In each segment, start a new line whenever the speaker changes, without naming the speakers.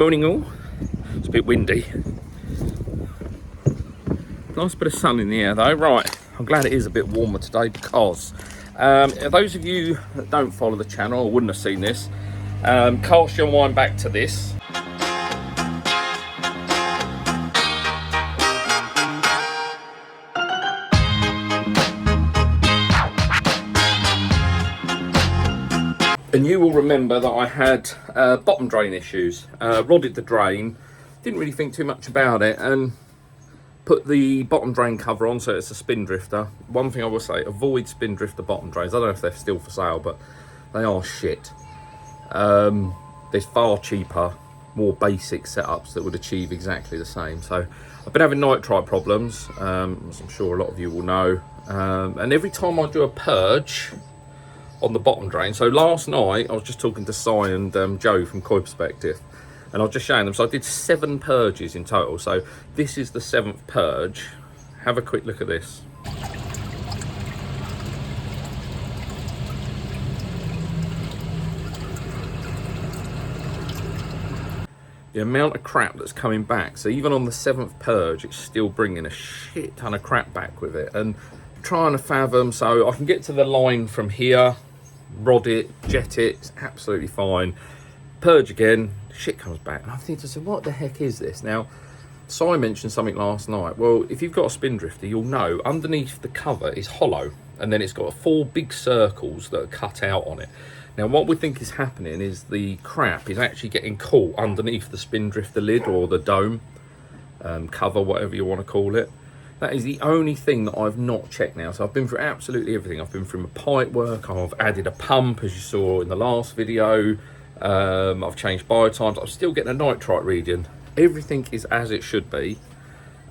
Morning all. It's a bit windy. Nice bit of sun in the air though. Right, I'm glad it is a bit warmer today because those of you that don't follow the channel or wouldn't have seen this, cast your mind back to this. And you will remember that I had bottom drain issues. Rodded the drain, didn't really think too much about it, and put the bottom drain cover on so it's a spin drifter. One thing I will say, avoid spin drifter bottom drains. I don't know if they're still for sale, but they are shit. There's far cheaper, more basic setups that would achieve exactly the same. So I've been having nitrite problems, as I'm sure a lot of you will know. And every time I do a purge on the bottom drain, so last night I was just talking to Si and Joe from Koi Perspective, and I was just showing them, so I did 7 purges in total. So this is the 7th purge. Have a quick look at this. The amount of crap that's coming back. So even on the 7th purge, it's still bringing a shit ton of crap back with it. And I'm trying to fathom, so I can get to the line from here, rod it, jet it, it's absolutely fine. Purge again, shit comes back. And I'm thinking, so what the heck is this? Now, Si mentioned something last night. Well, if you've got a spin drifter, you'll know underneath the cover is hollow, and then it's got 4 big circles that are cut out on it. Now, what we think is happening is the crap is actually getting caught underneath the spin drifter lid or the dome, cover, whatever you want to call it. That is the only thing that I've not checked now. So I've been through absolutely everything. I've been through my pipe work, I've added a pump, as you saw in the last video. I've changed biotimes. I'm still getting a nitrite reading. Everything is as it should be,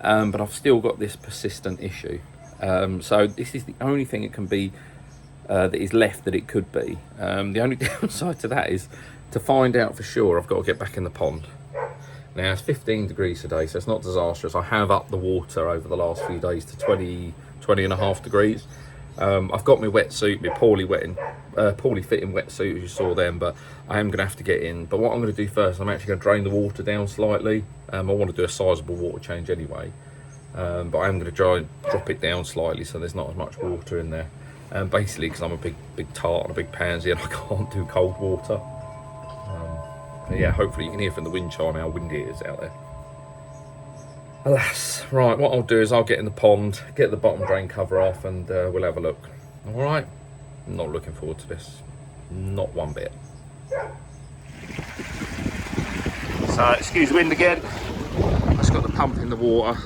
but I've still got this persistent issue. So this is the only thing it can be that is left that it could be. The only downside to that is to find out for sure I've got to get back in the pond. Now it's 15 degrees today, so it's not disastrous. I have upped the water over the last few days to 20 and a half degrees. I've got my wetsuit, my poorly fitting wetsuit, as you saw then, but I am going to have to get in. But what I'm going to do first, I'm actually going to drain the water down slightly. I want to do a sizable water change anyway, but I am going to try and drop it down slightly so there's not as much water in there. Basically because I'm a big tart and a big pansy and I can't do cold water. But yeah, hopefully you can hear from the wind chime how windy it is out there. Alas. Right, what I'll do is I'll get in the pond, get the bottom drain cover off, and we'll have a look. Alright? I'm not looking forward to this. Not one bit. So, excuse wind again. I just got the pump in the water.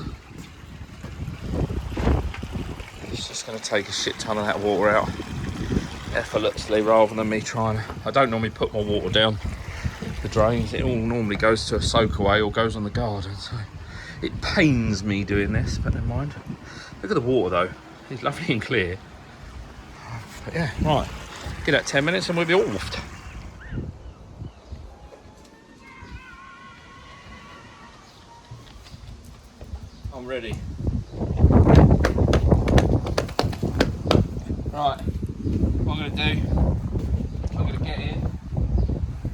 It's just going to take a shit ton of that water out effortlessly rather than me trying. I don't normally put my water down the drains. It all normally goes to a soak away or goes on the garden. So it pains me doing this, but never mind. Look at the water though. It's lovely and clear. But yeah, right. Give that 10 minutes and we'll be off. I'm ready. Right, what I'm going to do, I'm going to get in,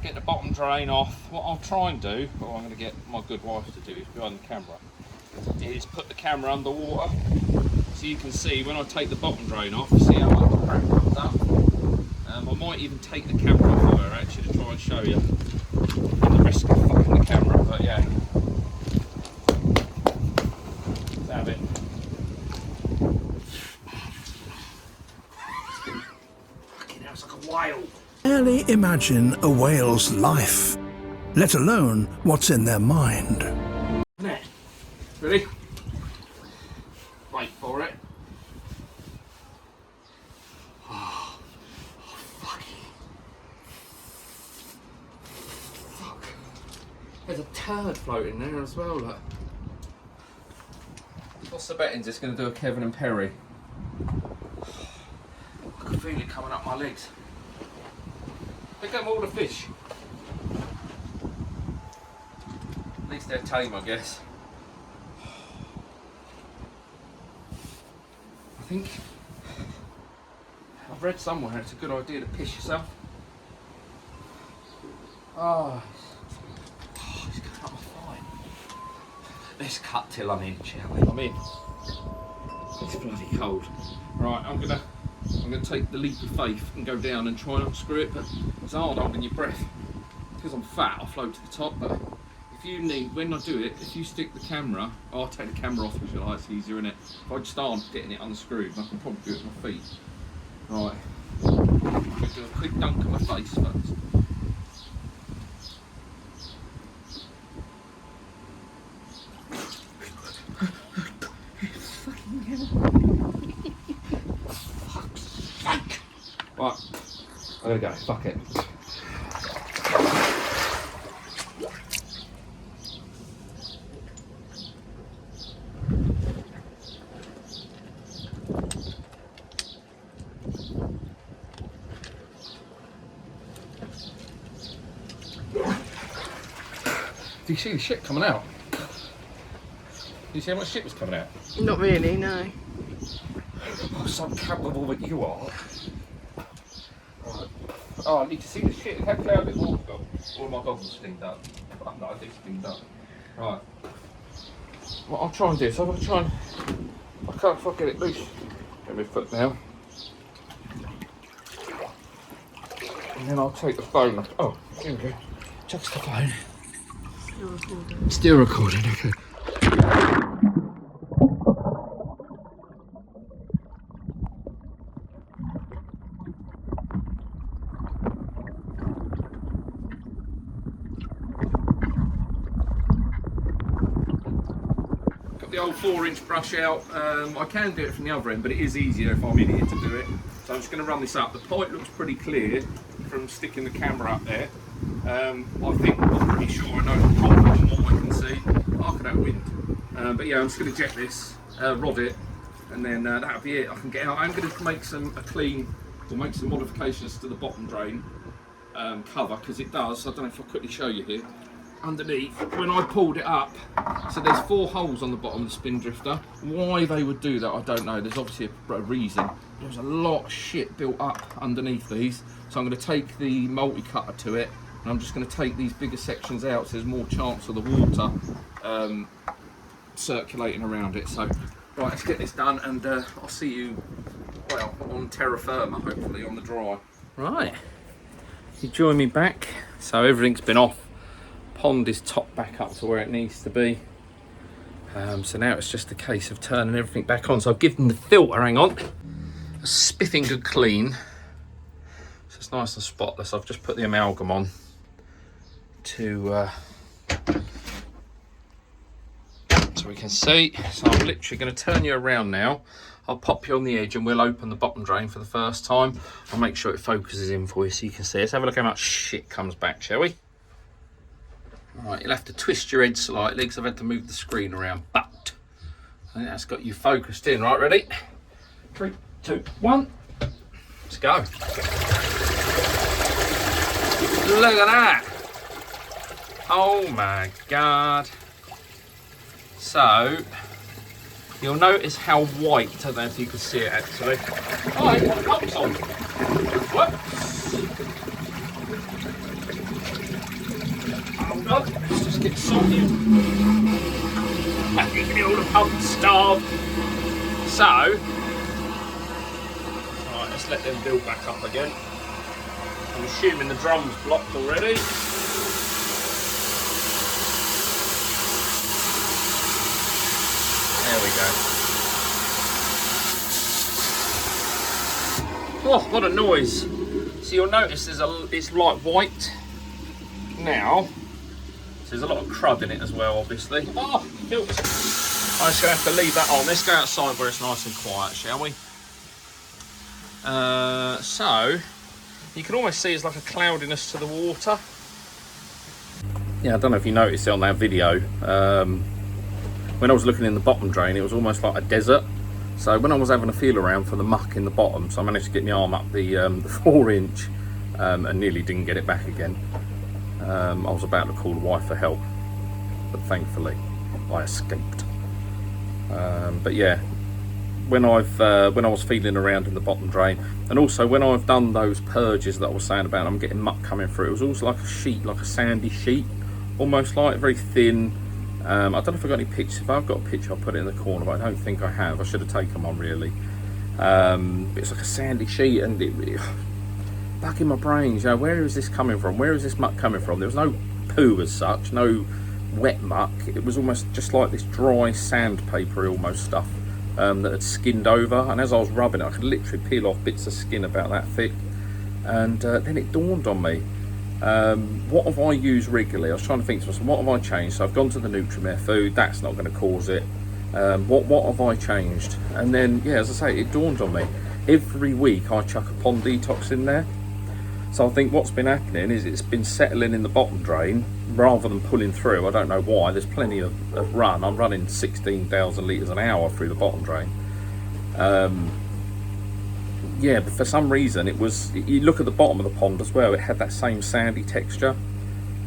get the bottom drain off. What I'll try and do, or I'm going to get my good wife to do, is behind the camera, is put the camera underwater so you can see when I take the bottom drain off, see how much crap comes up. I might even take the camera off of her actually to try and show you, at the risk of fucking the camera, but yeah. Let's have it.
Barely imagine a whale's life, let alone what's in their mind.
Ready? Wait for it. Oh, fuck. There's a turd floating there as well, look. What's the betting? It's going to do a Kevin and Perry. I can feel it coming up my legs. Pick up all the fish. At least they're tame, I guess. I think I've read somewhere it's a good idea to piss yourself. Oh, he's Let's cut till I'm in, shall we? I'm in. It's bloody cold. Right, I'm gonna take the leap of faith and go down and try and unscrew it, but it's hard holding your breath. Because I'm fat, I'll float to the top, but if you need, when I do it, if you stick the camera, I'll take the camera off if you like, it's easier, innit? If I just start getting it unscrewed, I can probably do it with my feet. Right, I'm gonna do a quick dunk on my face first. Right, I'm gonna go, fuck it. Do you see the shit coming out? Do you see how much shit was coming out?
Not really, no.
Oh, so capable that you are. Right. Oh, I need to see the shit. How can I have it all? All my goggles steamed up. Oh, no, I think steamed up. Right. What I'll try and do is I'm going to try and... I can't fucking get it loose. Get my foot now. And then I'll take the phone off. Oh, here we go. Chucks the phone.
Still recording.
Still recording, okay. Got the old 4-inch brush out. I can do it from the other end, but it is easier if I'm in here to do it. So I'm just going to run this up. The pipe looks pretty clear from sticking the camera up there. I think, I'm pretty sure I know the problem from what I can see. Arc of that wind. But yeah, I'm just going to jet this, rod it, and then that'll be it. I can get out. I'm going to make some modifications to the bottom drain cover, because it does. I don't know if I'll quickly show you here. Underneath, when I pulled it up, so there's 4 holes on the bottom of the spin drifter. Why they would do that, I don't know. There's obviously a reason. There's a lot of shit built up underneath these, so I'm going to take the multi-cutter to it, and I'm just going to take these bigger sections out so there's more chance of the water circulating around it. So, right, let's get this done, and I'll see you, well, on terra firma, hopefully, on the dry. Right, you join me back. So everything's been off. Pond is topped back up to where it needs to be. So now it's just a case of turning everything back on. So I've given the filter, hang on, a spiffing good clean. So it's nice and spotless. I've just put the amalgam on to so we can see. So I'm literally going to turn you around now. I'll pop you on the edge and we'll open the bottom drain for the first time. I'll make sure it focuses in for you so you can see. Let's have a look how much shit comes back, shall we? Right, you'll have to twist your head slightly because I've had to move the screen around, but I think that's got you focused in. Right, ready? 3, 2, 1. Let's go. Look at that. Oh my God. So, you'll notice how white, I don't know if you can see it actually. Oh, I got the pumps on. Whoops. Hold on, let's just get salty. I think all the pumps starved. So, right, let's let them build back up again. I'm assuming the drum's blocked already. There we go. Oh, what a noise. So you'll notice it's like white now. So there's a lot of crud in it as well, obviously. Oh, filter. I'm just going to have to leave that on. Let's go outside where it's nice and quiet, shall we? So, you can almost see it's like a cloudiness to the water. Yeah, I don't know if you noticed it on that video. When I was looking in the bottom drain, it was almost like a desert. So when I was having a feel around for the muck in the bottom, so I managed to get my arm up the 4-inch and nearly didn't get it back again. I was about to call the wife for help, but thankfully I escaped. But yeah, when I was feeling around in the bottom drain, and also when I've done those purges that I was saying about, I'm getting muck coming through. It was also like a sheet, like a sandy sheet, almost like very thin. I don't know if I've got any pictures. If I've got a picture, I'll put it in the corner, but I don't think I have. I should have taken one, really. But it's like a sandy sheet, and back in my brains, you know, where is this coming from? Where is this muck coming from? There was no poo as such, no wet muck. It was almost just like this dry sandpaper almost stuff that had skinned over, and as I was rubbing it, I could literally peel off bits of skin about that thick. And then it dawned on me, what have I used regularly? I was trying to think to myself, what have I changed? So I've gone to the Nutrimare food, that's not going to cause it. What have I changed? And then, yeah, as I say, it dawned on me, every week I chuck a pond detox in there. So I think what's been happening is it's been settling in the bottom drain rather than pulling through. I don't know why. There's plenty of run. I'm running 16,000 litres an hour through the bottom drain. Yeah, but for some reason it was, you look at the bottom of the pond as well, it had that same sandy texture.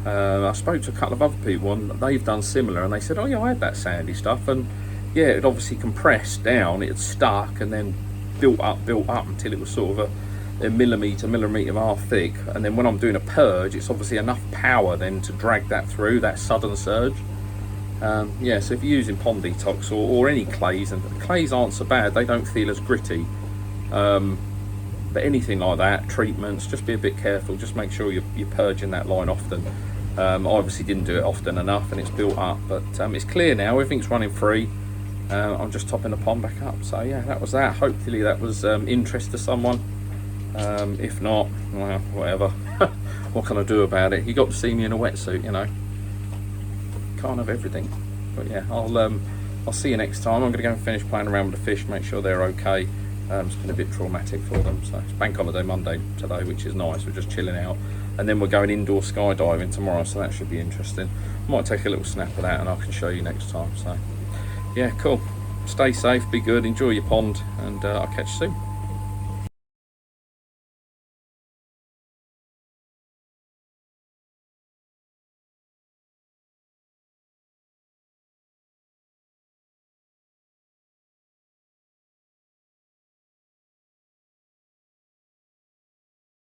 I spoke to a couple of other people and they've done similar, and they said, oh yeah, I had that sandy stuff, and yeah, it obviously compressed down, it had stuck and then built up until it was sort of a millimetre and a half thick. And then when I'm doing a purge, it's obviously enough power then to drag that through, that sudden surge. Yeah, so if you're using pond detox or any clays, and clays aren't so bad, they don't feel as gritty. But anything like that, treatments, just be a bit careful. Just make sure you're purging that line often. I obviously didn't do it often enough, and it's built up, but it's clear now. Everything's running free. I'm just topping the pond back up. So yeah, that was that. Hopefully that was interest to someone. If not, well, whatever. What can I do about it? You got to see me in a wetsuit, you know. Can't have everything. But yeah, I'll see you next time. I'm going to go and finish playing around with the fish, make sure they're okay. It's been a bit traumatic for them. So it's Bank Holiday Monday today, which is nice. We're just chilling out, and then we're going indoor skydiving tomorrow, so that should be interesting. Might take a little snap of that and I can show you next time. So yeah, cool. Stay safe, be good, enjoy your pond, and I'll catch you soon.